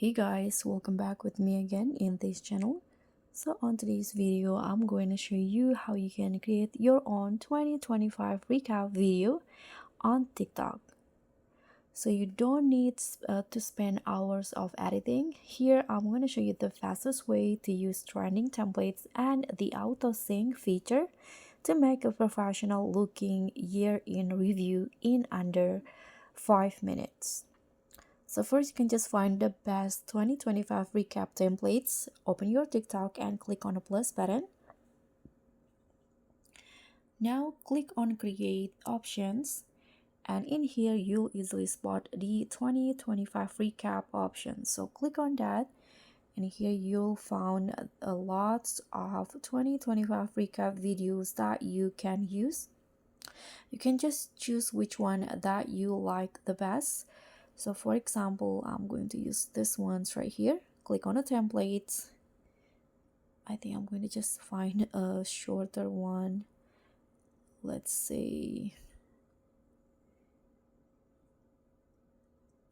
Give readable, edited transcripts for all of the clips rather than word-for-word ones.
Hey guys, welcome back with me again in this channel. So on today's video, I'm going to show you how you can create your own 2025 recap video on TikTok. So you don't need to spend hours of editing. Here, I'm going to show you the fastest way to use trending templates and the auto sync feature to make a professional looking year in review in under 5 minutes. So first, you can just find the best 2025 recap templates, open your TikTok and click on the plus button. Now click on create options, and in here you'll easily spot the 2025 recap option. So click on that, and here you'll find a lot of 2025 recap videos that you can use. You can just choose which one that you like the best. So for example, I'm going to use this ones right here. Click on the templates. I think I'm going to just find a shorter one. Let's say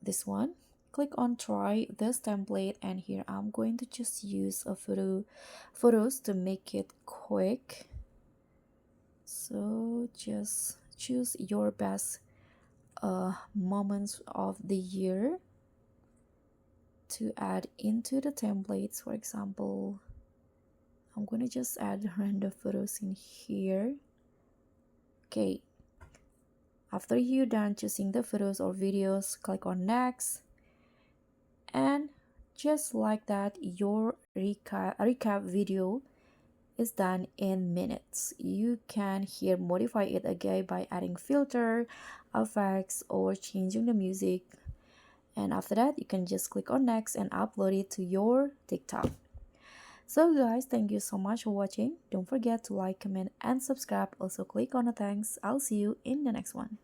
this one. Click on try this template, and here I'm going to just use a photos to make it quick. So just choose your best moments of the year to add into the templates. For example, I'm going to just add random photos in here. Okay, after you're done choosing the photos or videos, click on next, and just like that, your recap video is done in minutes. You can here modify it again by adding filter, effects, or changing the music. And after that, you can just click on next and upload it to your TikTok. So guys, thank you so much for watching. Don't forget to like, comment, and subscribe. Also click on the thanks. I'll see you in the next one.